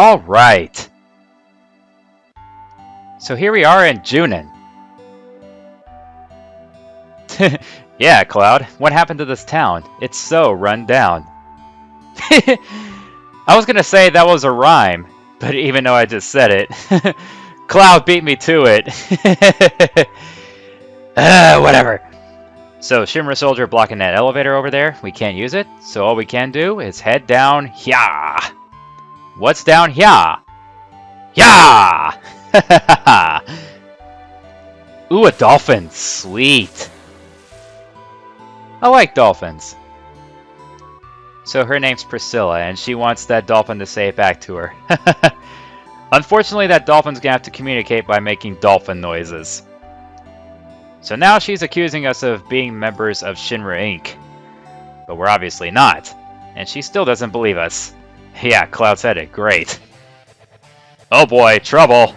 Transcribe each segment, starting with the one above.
Alright. So here we are in Junin. Yeah, Cloud. What happened to this town? It's so run down. I was gonna say that was a rhyme, but even though I just said it, Cloud beat me to it. Whatever. So, Shimmer Soldier blocking that elevator over there. We can't use it, so all we can do is head down here. What's down here? Yeah! Ooh, a dolphin. Sweet. I like dolphins. So her name's Priscilla, and she wants that dolphin to say it back to her. Unfortunately, that dolphin's gonna have to communicate by making dolphin noises. So now she's accusing us of being members of Shinra Inc. But we're obviously not. And she still doesn't believe us. Yeah, Cloud said it. Great. Oh boy, trouble.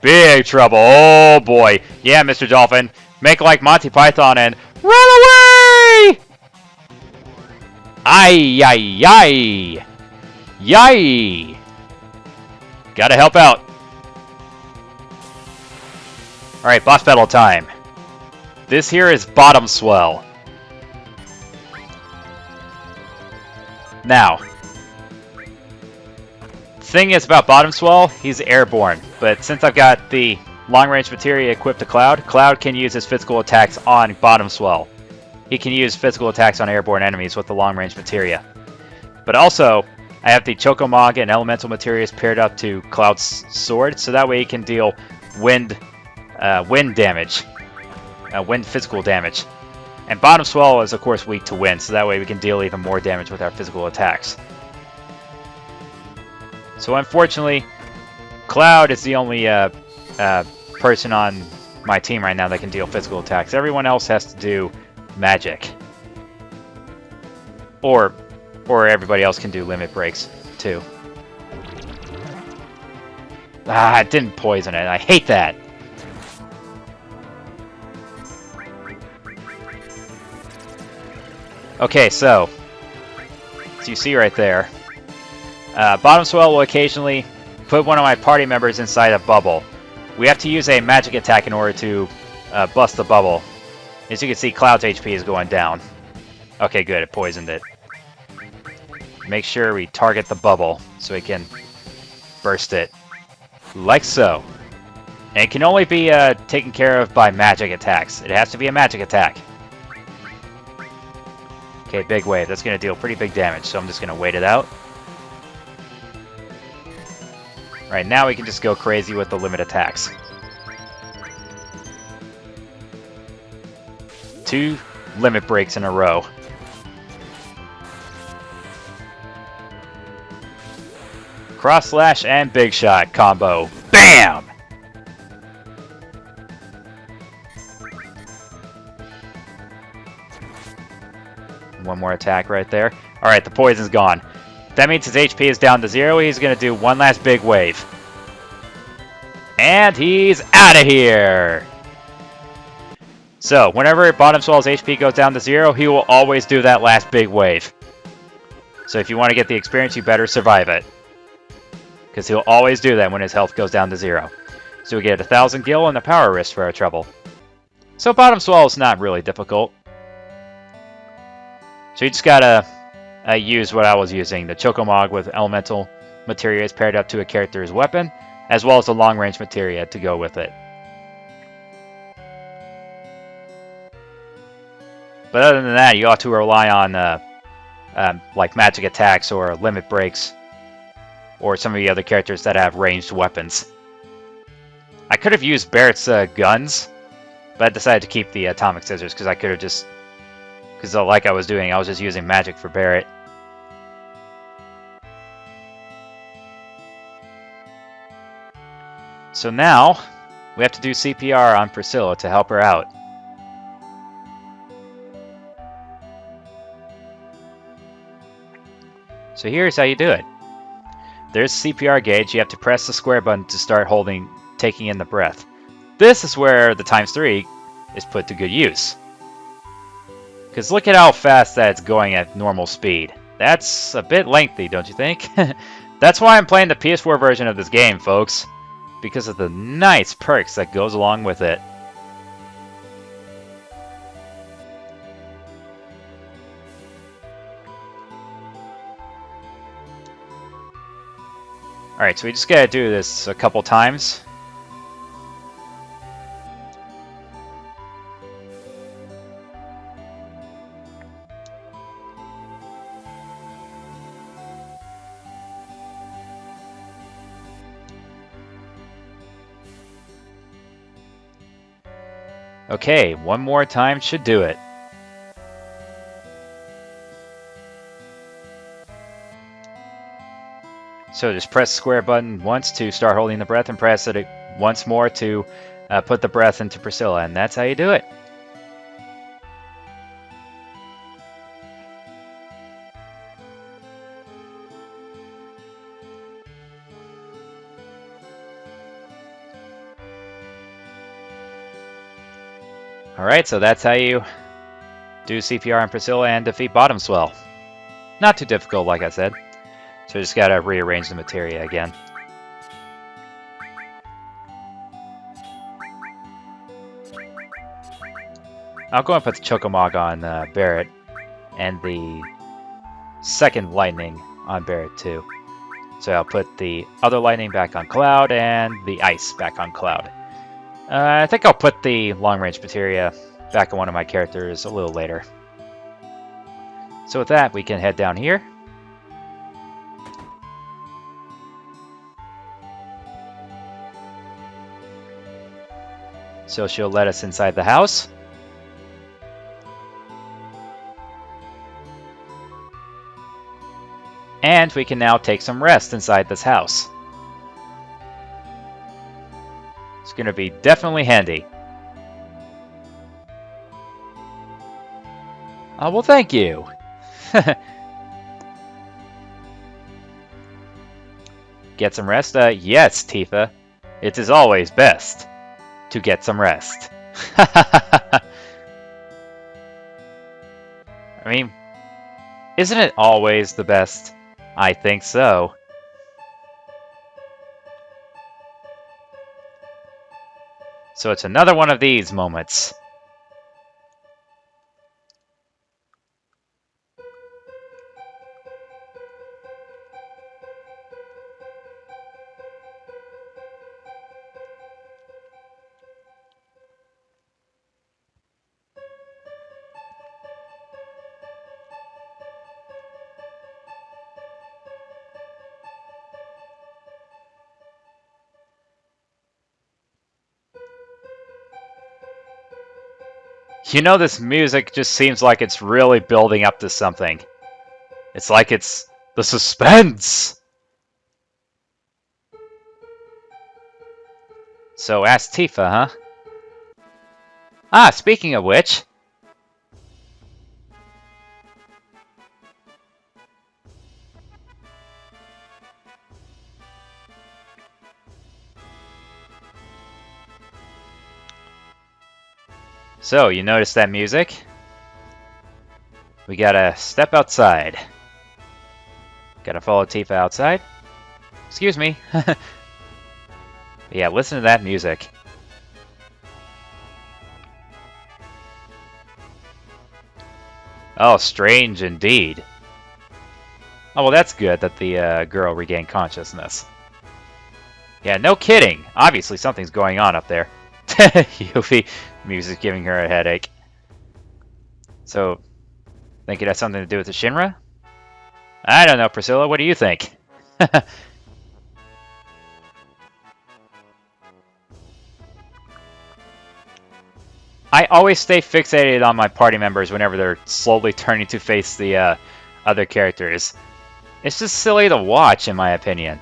Big trouble. Oh boy. Yeah, Mr. Dolphin. Make like Monty Python and run away! Ay, ay, ay. Yay! Gotta help out. Alright, boss battle time. This here is Bottom Swell. Now, the thing is about Bottom Swell, he's airborne. But since I've got the long-range materia equipped to Cloud, Cloud can use his physical attacks on Bottom Swell. He can use physical attacks on airborne enemies with the long-range materia. But also, I have the Chocomog and Elemental Materials paired up to Cloud's sword, so that way he can deal wind damage. Wind physical damage. And Bottom Swell is, of course, weak to wind, so that way we can deal even more damage with our physical attacks. So unfortunately, Cloud is the only person on my team right now that can deal physical attacks. Everyone else has to do magic. Or everybody else can do limit breaks, too. Ah, it didn't poison it. I hate that. Okay, so as you see right there, Bottom Swell will occasionally put one of my party members inside a bubble. We have to use a magic attack in order to bust the bubble. As you can see, Cloud's HP is going down. Okay, good, it poisoned it. Make sure we target the bubble so we can burst it. Like so. And it can only be taken care of by magic attacks. It has to be a magic attack. Okay, big wave. That's going to deal pretty big damage, so I'm just going to wait it out. Alright, now we can just go crazy with the limit attacks. 2 limit breaks in a row. Cross slash and big shot combo. BAM! One more attack right there. Alright, the poison's gone. That means his HP is down to 0. He's going to do one last big wave. And he's out of here! So, whenever Bottom Swell's HP goes down to 0, he will always do that last big wave. So if you want to get the experience, you better survive it. Because he'll always do that when his health goes down to 0. So we get 1,000 gil and a power wrist for our trouble. So Bottom Swell is not really difficult. So you just gotta use what I was using, the Chocomog with elemental materials paired up to a character's weapon, as well as the long-range materia to go with it. But other than that, you ought to rely on like magic attacks or limit breaks, or some of the other characters that have ranged weapons. I could have used Barrett's guns, but I decided to keep the atomic scissors because I could have just... Because like I was doing, I was just using magic for Barrett. So now, we have to do CPR on Priscilla to help her out. So here's how you do it. There's the CPR gauge. You have to press the square button to start taking in the breath. This is where the ×3 is put to good use. Because look at how fast that's going at normal speed. That's a bit lengthy, don't you think? That's why I'm playing the PS4 version of this game, folks. Because of the nice perks that goes along with it. Alright, so we just gotta do this a couple times. Okay, one more time should do it. So just press square button once to start holding the breath and press it once more to put the breath into Priscilla, and that's how you do it. Alright, so that's how you do CPR on Priscilla and defeat Bottom Swell. Not too difficult, like I said. So just gotta rearrange the materia again. I'll go and put the Chocomog on Barret, and the second lightning on Barret too. So I'll put the other lightning back on Cloud and the ice back on Cloud. I think I'll put the long-range materia back on one of my characters a little later. So with that, we can head down here. So she'll let us inside the house. And we can now take some rest inside this house. It's going to be definitely handy. Oh, well, thank you. Get some rest? Yes, Tifa. It is always best to get some rest. I mean, isn't it always the best? I think so. So it's another one of these moments. You know, this music just seems like it's really building up to something. It's like it's the suspense! So, ask Tifa, huh? Ah, speaking of which... So, you notice that music? We gotta step outside. Gotta follow Tifa outside. Excuse me. Yeah, listen to that music. Oh, strange indeed. Oh, well, that's good that the girl regained consciousness. Yeah, no kidding. Obviously, something's going on up there. Yuffie, music giving her a headache. So, think it has something to do with the Shinra? I don't know, Priscilla. What do you think? I always stay fixated on my party members whenever they're slowly turning to face the other characters. It's just silly to watch, in my opinion.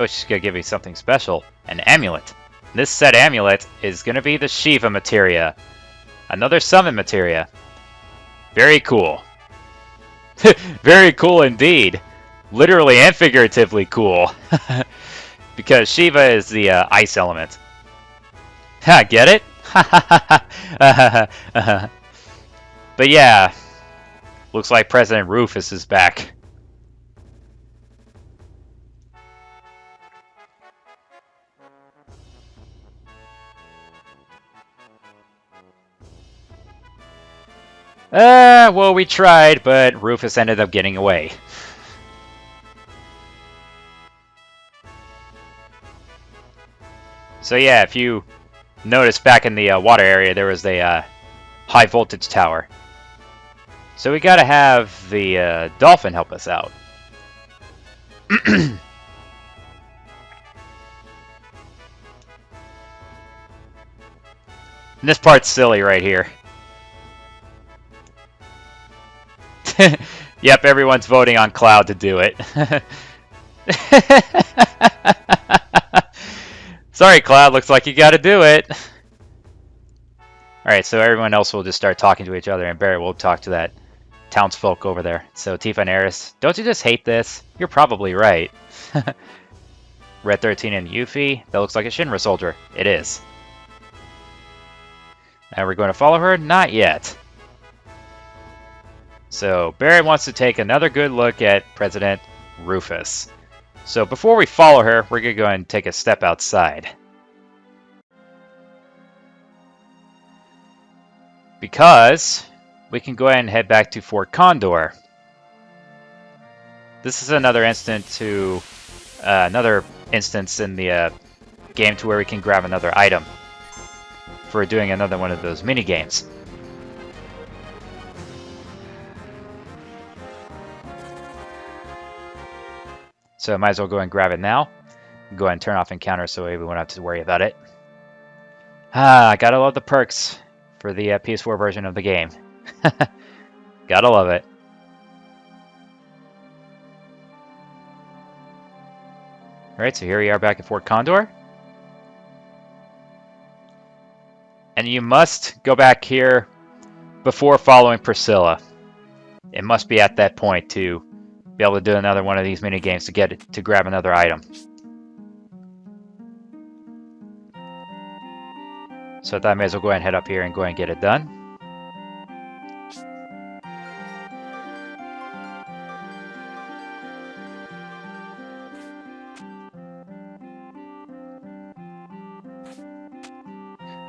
Oh, she's gonna give me something special. An amulet. This said amulet is gonna be the Shiva materia. Another summon materia. Very cool. Very cool indeed. Literally and figuratively cool. Because Shiva is the ice element. Ha, get it? But yeah, looks like President Rufus is back. Well, we tried, but Rufus ended up getting away. So yeah, if you notice back in the water area, there was a high voltage tower. So we gotta have the dolphin help us out. This part's silly right here. Yep, everyone's voting on Cloud to do it. Sorry, Cloud, looks like you gotta do it. Alright, so everyone else will just start talking to each other, and Barry will talk to that townsfolk over there. So, Tifa and Eris, don't you just hate this? You're probably right. Red 13 and Yuffie, that looks like a Shinra soldier. It is. Now we're going to follow her? Not yet. So, Barry wants to take another good look at President Rufus. So, before we follow her, we're going to go and take a step outside. Because we can go ahead and head back to Fort Condor. This is another instance in the game to where we can grab another item for doing another one of those mini games. So I might as well go and grab it now. Go ahead and turn off encounter so we won't have to worry about it. Ah, gotta love the perks for the PS4 version of the game. Gotta love it. Alright, so here we are back at Fort Condor. And you must go back here before following Priscilla. It must be at that point to be able to do another one of these mini games to get it, to grab another item. So I thought I may as well go ahead and head up here and go ahead and get it done.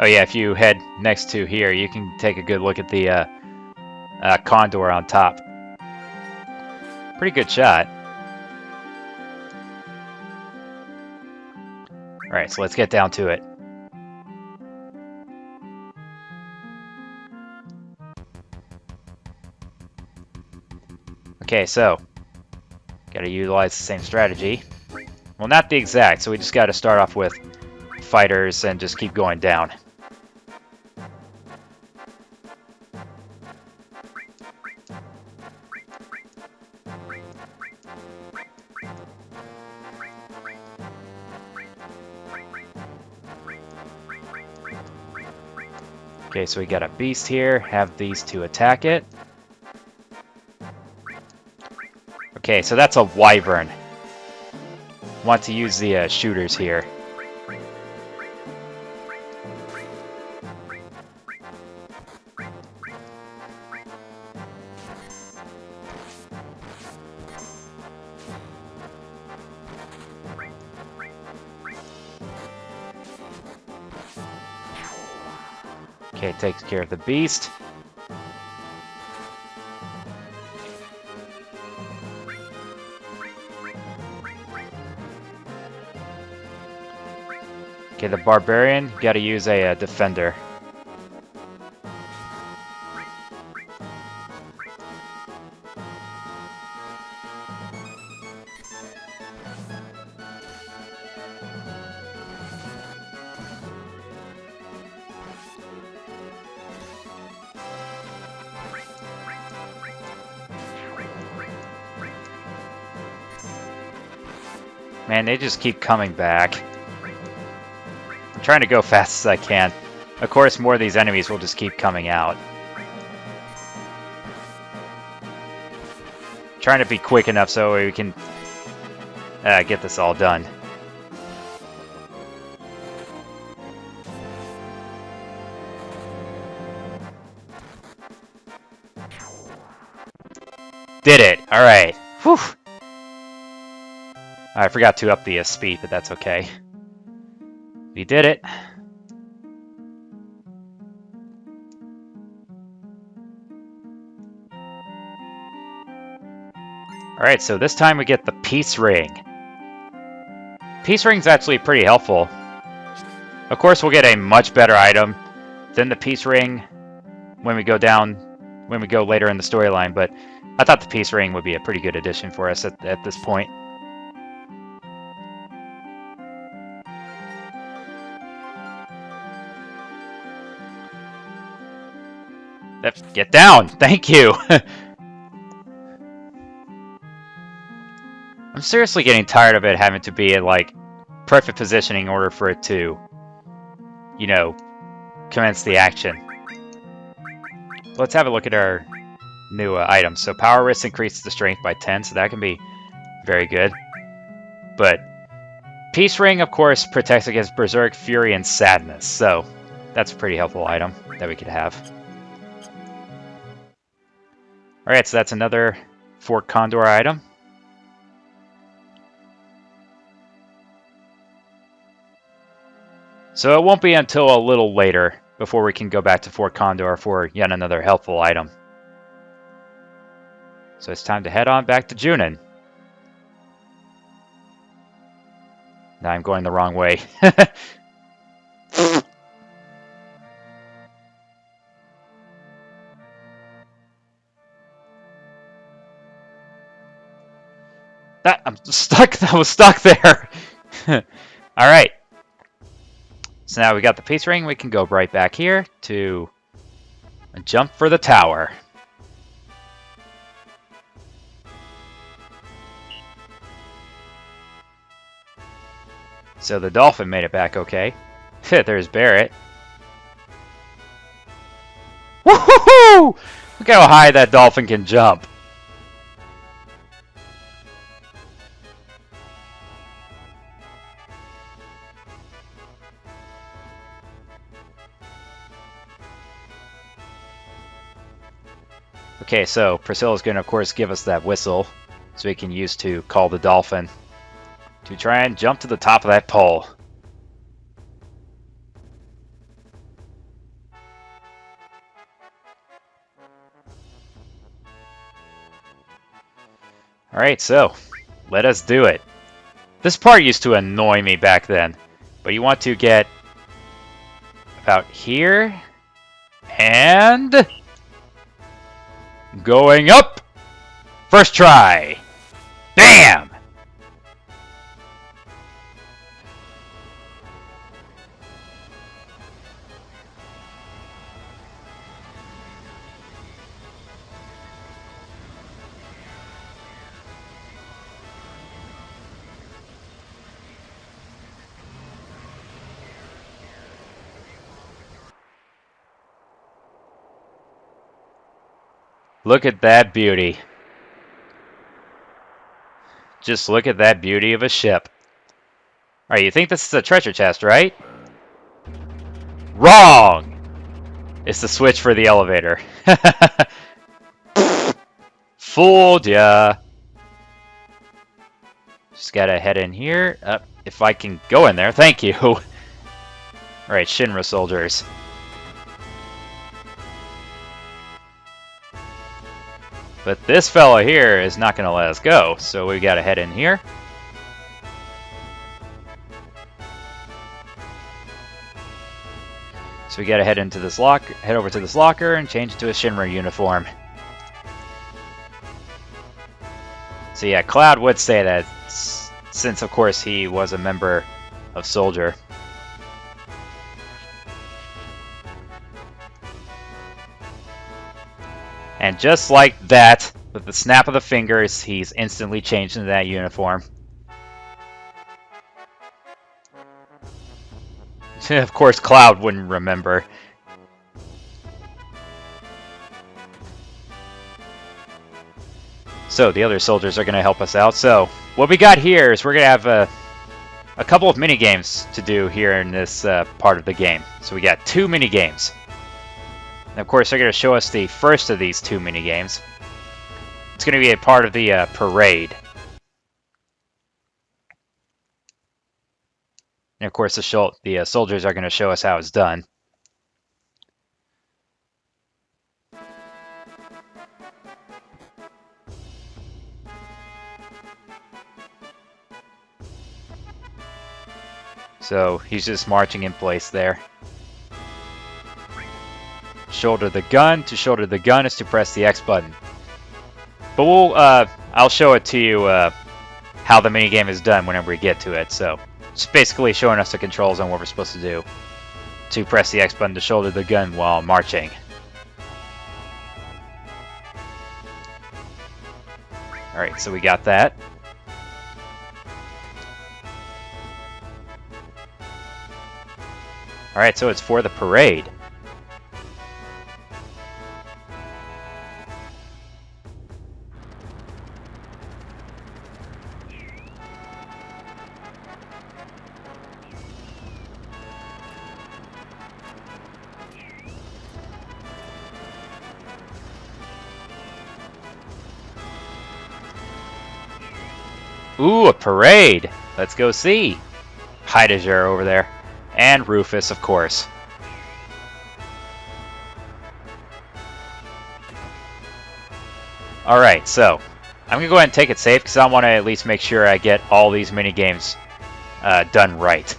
Oh yeah, if you head next to here, you can take a good look at the condor on top. Pretty good shot. Alright, so let's get down to it. Okay, so gotta utilize the same strategy. Well, not the exact, so we just gotta start off with fighters and just keep going down. Okay, so we got a beast here, have these two attack it. Okay, so that's a wyvern. Want to use the shooters here. Okay, takes care of the beast. Okay, the barbarian, gotta use a defender. Man, they just keep coming back. I'm trying to go fast as I can. Of course, more of these enemies will just keep coming out. Trying to be quick enough so we can get this all done. did it! Alright. Whew! I forgot to up the speed, but that's okay. We did it. Alright, so this time we get the Peace Ring. Peace Ring's actually pretty helpful. Of course, we'll get a much better item than the Peace Ring when we go later in the storyline, but I thought the Peace Ring would be a pretty good addition for us at this point. Get down! Thank you! I'm seriously getting tired of it having to be in, like, perfect positioning in order for it to, you know, commence the action. Let's have a look at our new items. So Power Wrist increases the strength by 10, so that can be very good. But Peace Ring, of course, protects against Berserk, Fury, and Sadness, so that's a pretty helpful item that we could have. Alright, so that's another Fort Condor item. So it won't be until a little later before we can go back to Fort Condor for yet another helpful item. So it's time to head on back to Junin. Now I'm going the wrong way. I'm stuck. I was stuck there. Alright. So now we got the Peace Ring. We can go right back here to jump for the tower. So the dolphin made it back okay. There's Barrett. Woohoo! Look how high that dolphin can jump. Okay, so Priscilla's going to, of course, give us that whistle so we can use to call the dolphin to try and jump to the top of that pole. Alright, so let us do it. This part used to annoy me back then, but you want to get about here and going up. First try. Bam! Look at that beauty. Just look at that beauty of a ship. Alright, you think this is a treasure chest, right? Wrong! It's the switch for the elevator. Fooled ya. Just gotta head in here. If I can go in there, thank you. Alright, Shinra soldiers. But this fella here is not going to let us go, so we got to head in here. So we got to head into this locker, head over to this locker, and change it to a Shinra uniform. So yeah, Cloud would say that, since of course he was a member of Soldier. And just like that, with the snap of the fingers, he's instantly changed into that uniform. Of course, Cloud wouldn't remember. So, the other soldiers are going to help us out. So, what we got here is we're going to have a couple of mini-games to do here in this part of the game. So, we got 2 mini-games. And of course, they're going to show us the first of these 2 mini-games. It's going to be a part of the parade. And of course, the soldiers are going to show us how it's done. So he's just marching in place there. Shoulder the gun. To shoulder the gun is to press the X button. But I'll show it to you how the minigame is done whenever we get to it. So it's basically showing us the controls on what we're supposed to do. To press the X button to shoulder the gun while marching. Alright, so we got that. Alright, so it's for the parade. Ooh, a parade! Let's go see! Heidegger over there. And Rufus, of course. Alright, so I'm going to go ahead and take it safe because I want to at least make sure I get all these mini games done right.